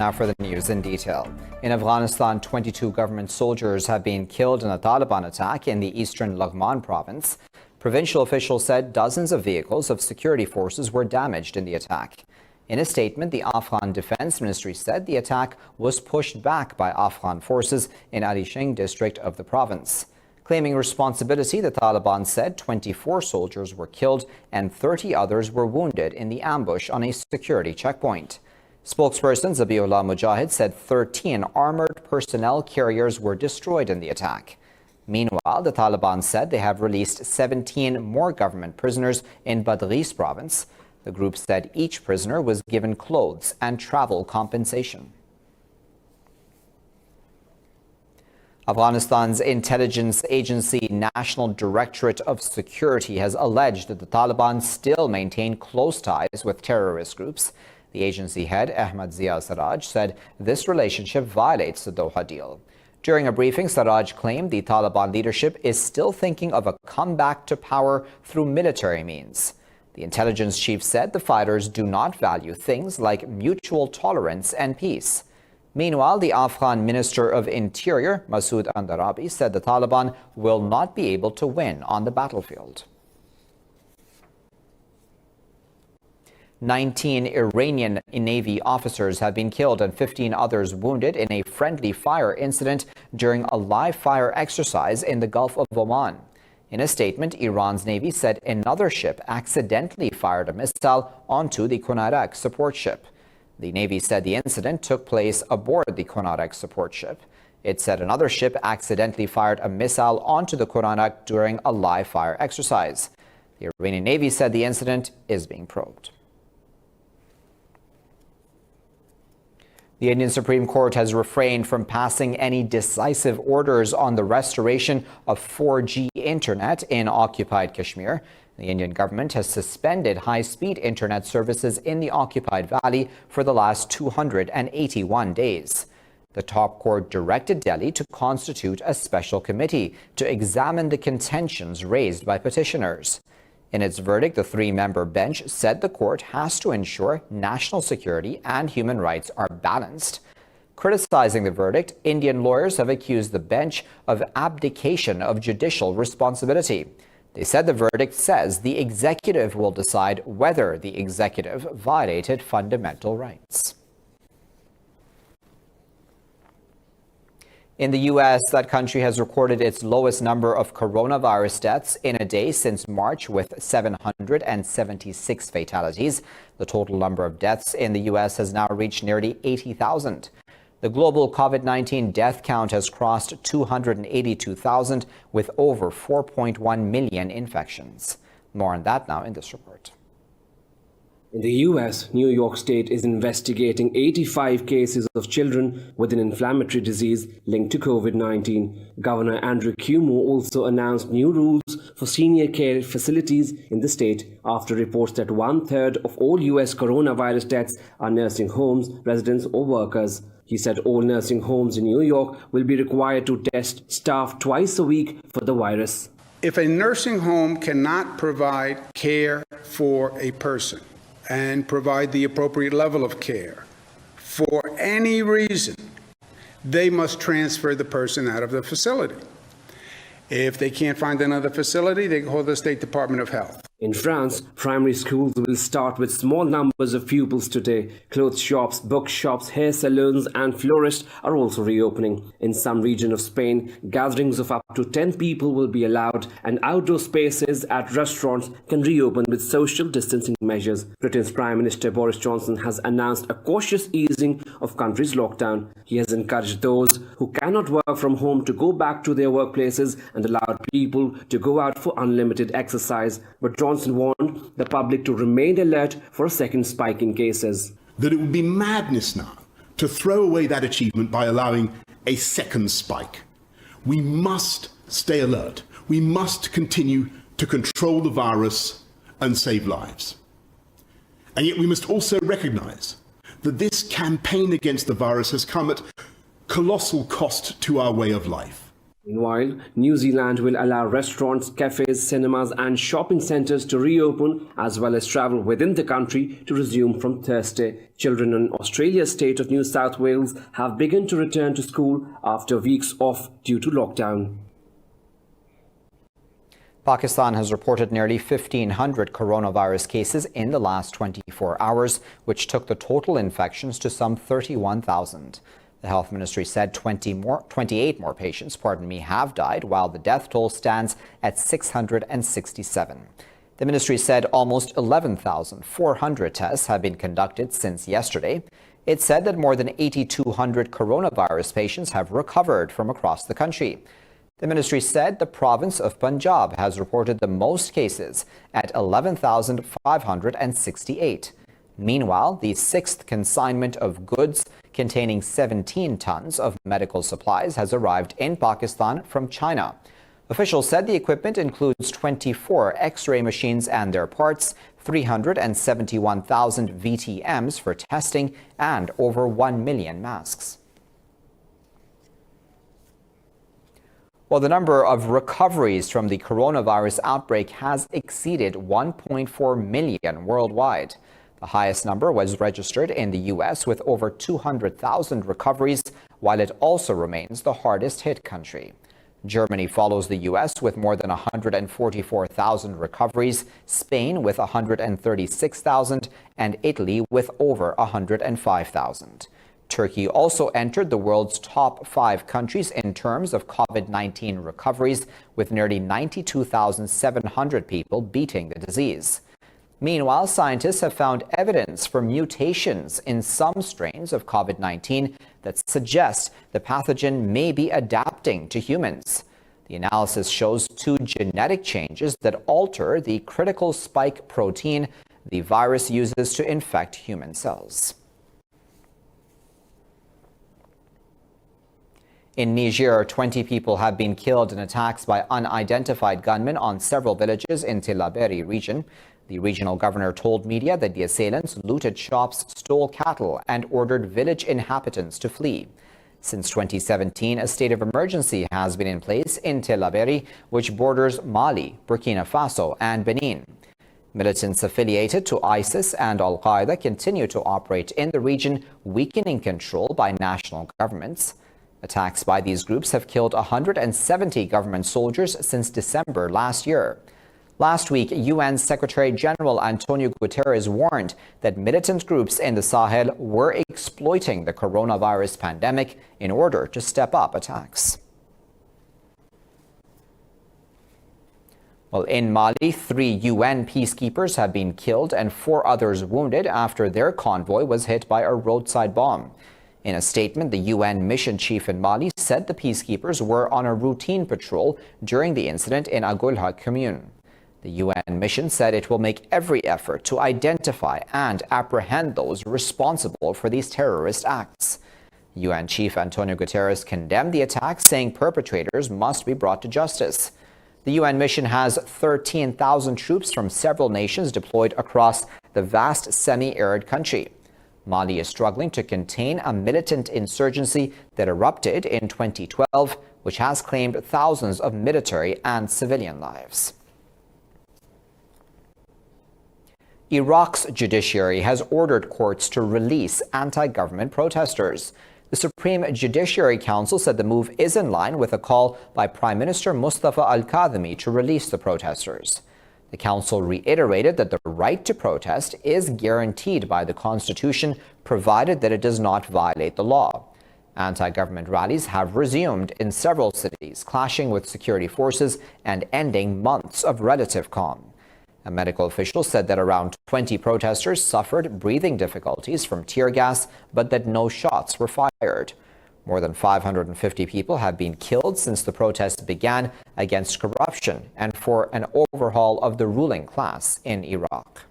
Now for the news in detail. In Afghanistan, 22 government soldiers have been killed in a Taliban attack in the eastern Laghman province. Provincial officials said dozens of vehicles of security forces were damaged in the attack. In a statement, the Afghan Defense Ministry said the attack was pushed back by Afghan forces in Alishing district of the province. Claiming responsibility, the Taliban said 24 soldiers were killed and 30 others were wounded in the ambush on a security checkpoint. Spokesperson Zabiullah Mujahid said 13 armored personnel carriers were destroyed in the attack. Meanwhile, the Taliban said they have released 17 more government prisoners in Badghis province. The group said each prisoner was given clothes and travel compensation. Afghanistan's intelligence agency National Directorate of Security has alleged that the Taliban still maintain close ties with terrorist groups. The agency head, Ahmad Zia Sarraj, said this relationship violates the Doha deal. During a briefing, Sarraj claimed the Taliban leadership is still thinking of a comeback to power through military means. The intelligence chief said the fighters do not value things like mutual tolerance and peace. Meanwhile, the Afghan Minister of Interior, Masood Andarabi, said the Taliban will not be able to win on the battlefield. 19 Iranian Navy officers have been killed and 15 others wounded in a friendly fire incident during a live fire exercise in the Gulf of Oman. In a statement, Iran's Navy said another ship accidentally fired a missile onto the Konarak support ship. The Navy said the incident took place aboard the Konarak support ship. It said another ship accidentally fired a missile onto the Konarak during a live fire exercise. The Iranian Navy said the incident is being probed. The Indian Supreme Court has refrained from passing any decisive orders on the restoration of 4G internet in occupied Kashmir. The Indian government has suspended high-speed internet services in the occupied valley for the last 281 days. The top court directed Delhi to constitute a special committee to examine the contentions raised by petitioners. In its verdict, the three-member bench said the court has to ensure national security and human rights are balanced. Criticizing the verdict, Indian lawyers have accused the bench of abdication of judicial responsibility. They said the verdict says the executive will decide whether the executive violated fundamental rights. In the U.S., that country has recorded its lowest number of coronavirus deaths in a day since March, with 776 fatalities. The total number of deaths in the U.S. has now reached nearly 80,000. The global COVID-19 death count has crossed 282,000, with over 4.1 million infections. More on that now in this report. In the U.S., New York State is investigating 85 cases of children with an inflammatory disease linked to COVID-19. Governor Andrew Cuomo also announced new rules for senior care facilities in the state after reports that 1/3 of all U.S. coronavirus deaths are nursing homes, residents or workers. He said all nursing homes in New York will be required to test staff twice a week for the virus. If a nursing home cannot provide care for a person and provide the appropriate level of care for any reason, they must transfer the person out of the facility. If they can't find another facility, they call the State Department of Health. In France, primary schools will start with small numbers of pupils today. Clothes shops, bookshops, hair salons and florists are also reopening. In some region of Spain, gatherings of up to 10 people will be allowed, and outdoor spaces at restaurants can reopen with social distancing measures. Britain's Prime Minister Boris Johnson has announced a cautious easing of country's lockdown. He has encouraged those who cannot work from home to go back to their workplaces and allowed people to go out for unlimited exercise. But Johnson warned the public to remain alert for a second spike in cases. That it would be madness now to throw away that achievement by allowing a second spike. We must stay alert. We must continue to control the virus and save lives. And yet we must also recognize that this campaign against the virus has come at colossal cost to our way of life. Meanwhile, New Zealand will allow restaurants, cafes, cinemas and shopping centres to reopen, as well as travel within the country to resume from Thursday. Children in Australia's state of New South Wales have begun to return to school after weeks off due to lockdown. Pakistan has reported nearly 1,500 coronavirus cases in the last 24 hours, which took the total infections to some 31,000. The health ministry said 28 more patients, have died, while the death toll stands at 667. The ministry said almost 11,400 tests have been conducted since yesterday. It said that more than 8,200 coronavirus patients have recovered from across the country. The ministry said the province of Punjab has reported the most cases at 11,568. Meanwhile, the sixth consignment of goods containing 17 tons of medical supplies has arrived in Pakistan from China. Officials said the equipment includes 24 X-ray machines and their parts, 371,000 VTMs for testing, and over 1 million masks. Well, the number of recoveries from the coronavirus outbreak has exceeded 1.4 million worldwide. The highest number was registered in the U.S. with over 200,000 recoveries, while it also remains the hardest hit country. Germany follows the U.S. with more than 144,000 recoveries, Spain with 136,000, and Italy with over 105,000. Turkey also entered the world's top 5 countries in terms of COVID-19 recoveries, with nearly 92,700 people beating the disease. Meanwhile, scientists have found evidence for mutations in some strains of COVID-19 that suggest the pathogen may be adapting to humans. The analysis shows 2 genetic changes that alter the critical spike protein the virus uses to infect human cells. In Niger, 20 people have been killed in attacks by unidentified gunmen on several villages in Tilaberi region. The regional governor told media that the assailants looted shops, stole cattle, and ordered village inhabitants to flee. Since 2017, a state of emergency has been in place in Tilaberi, which borders Mali, Burkina Faso, and Benin. Militants affiliated to ISIS and Al-Qaeda continue to operate in the region, weakening control by national governments. Attacks by these groups have killed 170 government soldiers since December last year. Last week, UN Secretary General Antonio Guterres warned that militant groups in the Sahel were exploiting the coronavirus pandemic in order to step up attacks. Well, in Mali, 3 UN peacekeepers have been killed and 4 others wounded after their convoy was hit by a roadside bomb. In a statement, the UN mission chief in Mali said the peacekeepers were on a routine patrol during the incident in Agulha commune. The UN mission said it will make every effort to identify and apprehend those responsible for these terrorist acts. UN Chief Antonio Guterres condemned the attack, saying perpetrators must be brought to justice. The UN mission has 13,000 troops from several nations deployed across the vast semi-arid country. Mali is struggling to contain a militant insurgency that erupted in 2012, which has claimed thousands of military and civilian lives. Iraq's judiciary has ordered courts to release anti-government protesters. The Supreme Judiciary Council said the move is in line with a call by Prime Minister Mustafa al-Kadhimi to release the protesters. The council reiterated that the right to protest is guaranteed by the Constitution, provided that it does not violate the law. Anti-government rallies have resumed in several cities, clashing with security forces and ending months of relative calm. A medical official said that around 20 protesters suffered breathing difficulties from tear gas, but that no shots were fired. More than 550 people have been killed since the protests began against corruption and for an overhaul of the ruling class in Iraq.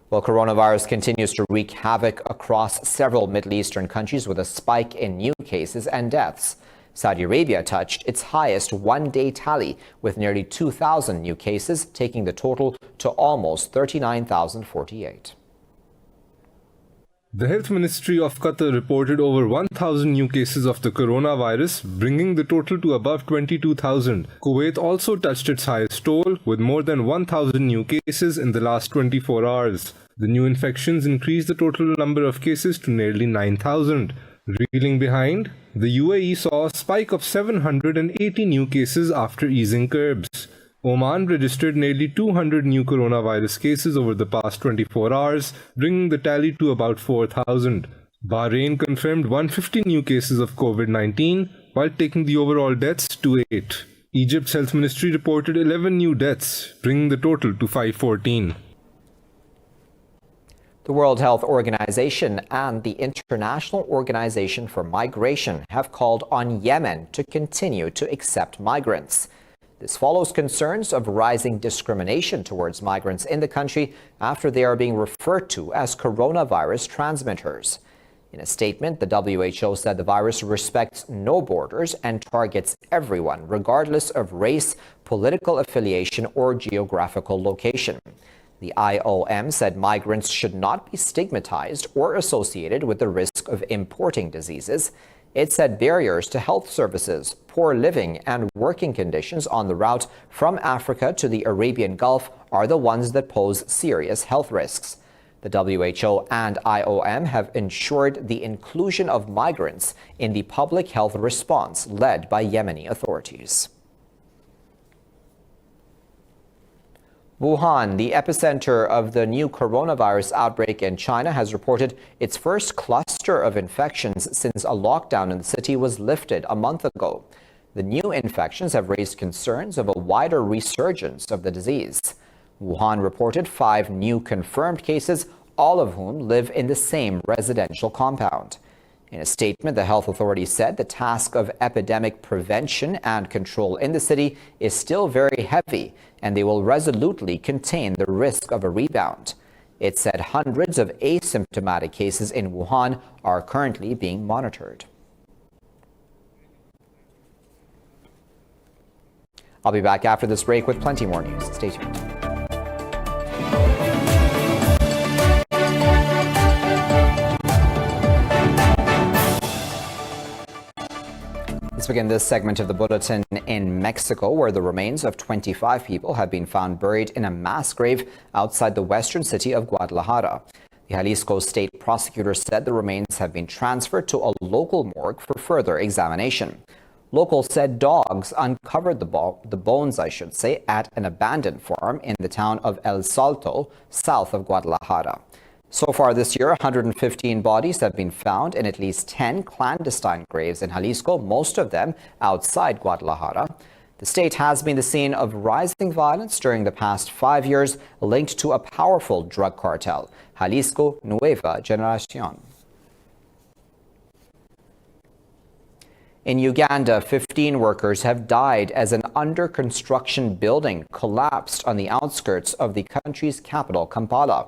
Well, coronavirus continues to wreak havoc across several Middle Eastern countries with a spike in new cases and deaths. Saudi Arabia touched its highest one-day tally with nearly 2,000 new cases, taking the total to almost 39,048. The Health Ministry of Qatar reported over 1,000 new cases of the coronavirus, bringing the total to above 22,000. Kuwait also touched its highest toll, with more than 1,000 new cases in the last 24 hours. The new infections increased the total number of cases to nearly 9,000. Reeling behind, the UAE saw a spike of 780 new cases after easing curbs. Oman registered nearly 200 new coronavirus cases over the past 24 hours, bringing the tally to about 4,000. Bahrain confirmed 150 new cases of COVID-19, while taking the overall deaths to 8. Egypt's health ministry reported 11 new deaths, bringing the total to 514. The World Health Organization and the International Organization for Migration have called on Yemen to continue to accept migrants. This follows concerns of rising discrimination towards migrants in the country after they are being referred to as coronavirus transmitters. In a statement, the WHO said the virus respects no borders and targets everyone, regardless of race, political affiliation, or geographical location. The IOM said migrants should not be stigmatized or associated with the risk of importing diseases. It said barriers to health services, poor living, and working conditions on the route from Africa to the Arabian Gulf are the ones that pose serious health risks. The WHO and IOM have ensured the inclusion of migrants in the public health response led by Yemeni authorities. Wuhan, the epicenter of the new coronavirus outbreak in China, has reported its first cluster of infections since a lockdown in the city was lifted a month ago. The new infections have raised concerns of a wider resurgence of the disease. Wuhan reported 5 new confirmed cases, all of whom live in the same residential compound. In a statement, the health authority said the task of epidemic prevention and control in the city is still very heavy, and they will resolutely contain the risk of a rebound. It said hundreds of asymptomatic cases in Wuhan are currently being monitored. I'll be back after this break with plenty more news. Stay tuned. Let's begin this segment of the Bulletin in Mexico, where the remains of 25 people have been found buried in a mass grave outside the western city of Guadalajara. The Jalisco state prosecutor said the remains have been transferred to a local morgue for further examination. Locals said dogs uncovered the bones, at an abandoned farm in the town of El Salto, south of Guadalajara. So far this year, 115 bodies have been found in at least 10 clandestine graves in Jalisco, most of them outside Guadalajara. The state has been the scene of rising violence during the past 5 years, linked to a powerful drug cartel, Jalisco Nueva Generación. In Uganda, 15 workers have died as an under-construction building collapsed on the outskirts of the country's capital, Kampala.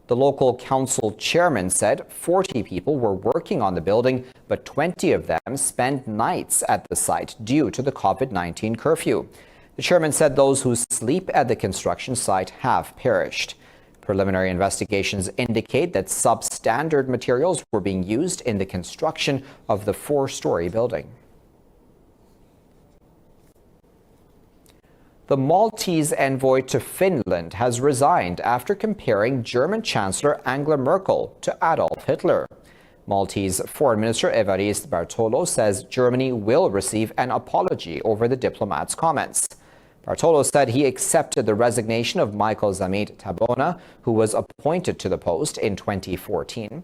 The local council chairman said 40 people were working on the building, but 20 of them spent nights at the site due to the COVID-19 curfew. The chairman said those who sleep at the construction site have perished. Preliminary investigations indicate that substandard materials were being used in the construction of the 4-story building. The Maltese envoy to Finland has resigned after comparing German Chancellor Angela Merkel to Adolf Hitler. Maltese Foreign Minister Evariste Bartolo says Germany will receive an apology over the diplomat's comments. Bartolo said he accepted the resignation of Michael Zamit Tabona, who was appointed to the post in 2014.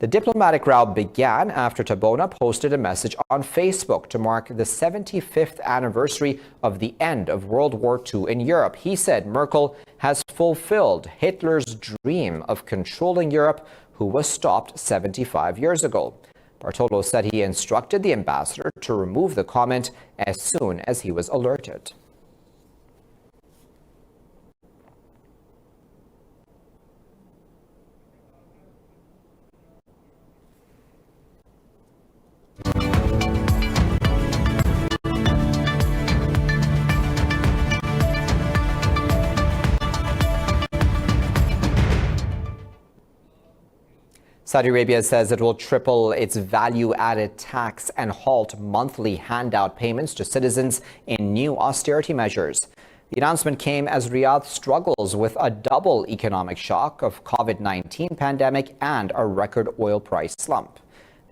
The diplomatic row began after Tabona posted a message on Facebook to mark the 75th anniversary of the end of World War II in Europe. He said Merkel has fulfilled Hitler's dream of controlling Europe, who was stopped 75 years ago. Bartolo said he instructed the ambassador to remove the comment as soon as he was alerted. Saudi Arabia says it will triple its value-added tax and halt monthly handout payments to citizens in new austerity measures. The announcement came as Riyadh struggles with a double economic shock of COVID-19 pandemic and a record oil price slump.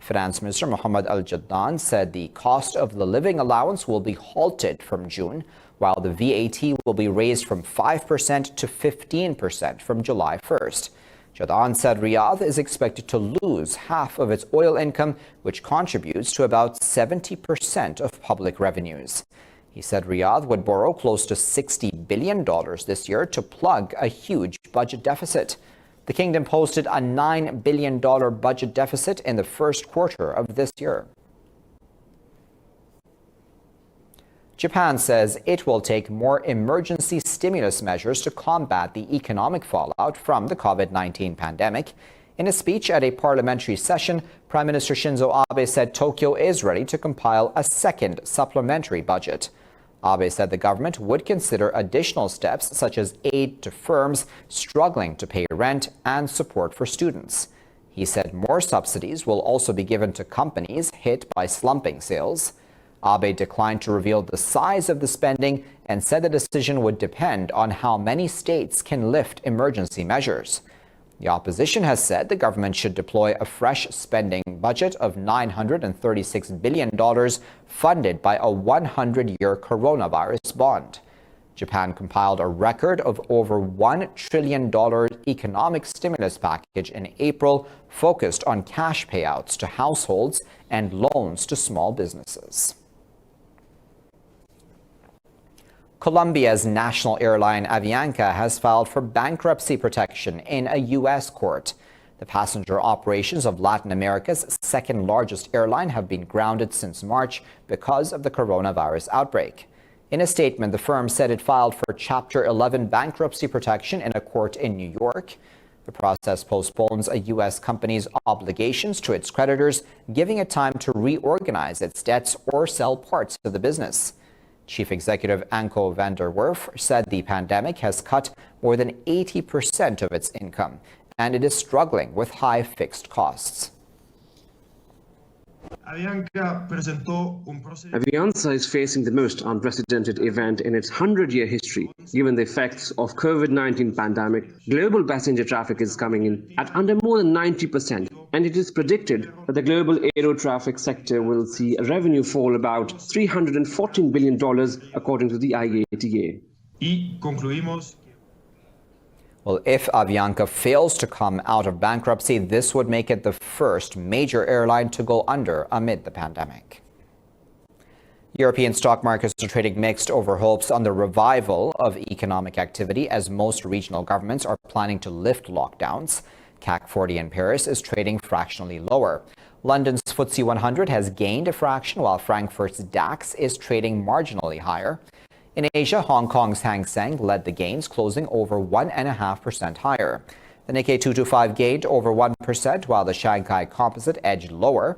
Finance Minister Mohammed Al-Jaddan said the cost of the living allowance will be halted from June, while the VAT will be raised from 5% to 15% from July 1st. Jaddan said Riyadh is expected to lose half of its oil income, which contributes to about 70% of public revenues. He said Riyadh would borrow close to $60 billion this year to plug a huge budget deficit. The kingdom posted a $9 billion budget deficit in the first quarter of this year. Japan says it will take more emergency stimulus measures to combat the economic fallout from the COVID-19 pandemic. In a speech at a parliamentary session, Prime Minister Shinzo Abe said Tokyo is ready to compile a second supplementary budget. Abe said the government would consider additional steps such as aid to firms struggling to pay rent and support for students. He said more subsidies will also be given to companies hit by slumping sales. Abe declined to reveal the size of the spending and said the decision would depend on how many states can lift emergency measures. The opposition has said the government should deploy a fresh spending budget of $936 billion funded by a 100-year coronavirus bond. Japan compiled a record of over $1 trillion economic stimulus package in April, focused on cash payouts to households and loans to small businesses. Colombia's national airline Avianca has filed for bankruptcy protection in a U.S. court. The passenger operations of Latin America's second largest airline have been grounded since March because of the coronavirus outbreak. In a statement, the firm said it filed for Chapter 11 bankruptcy protection in a court in New York. The process postpones a U.S. company's obligations to its creditors, giving it time to reorganize its debts or sell parts of the business. Chief Executive Anko van der Werf said the pandemic has cut more than 80% of its income, and it is struggling with high fixed costs. Avianca is facing the most unprecedented event in its 100-year history, given the effects of COVID-19 pandemic. Global passenger traffic is coming in at under more than 90%, and it is predicted that the global aero traffic sector will see a revenue fall about $314 billion, according to the IATA. Well, if Avianca fails to come out of bankruptcy, this would make it the first major airline to go under amid the pandemic. European stock markets are trading mixed over hopes on the revival of economic activity as most regional governments are planning to lift lockdowns. CAC 40 in Paris is trading fractionally lower. London's FTSE 100 has gained a fraction, while Frankfurt's DAX is trading marginally higher. In Asia, Hong Kong's Hang Seng led the gains, closing over 1.5% higher. The Nikkei 225 gained over 1%, while the Shanghai Composite edged lower.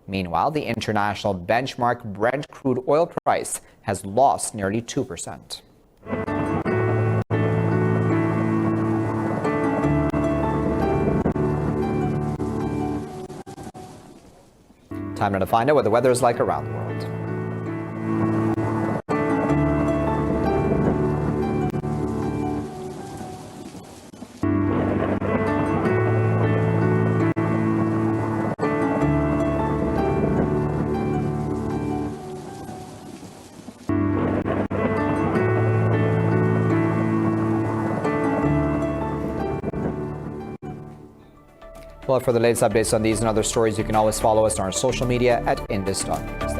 Meanwhile, the international benchmark Brent crude oil price has lost nearly 2%. Time now to find out what the weather is like around the world. Well, for the latest updates on these and other stories, you can always follow us on our social media at Indus.News.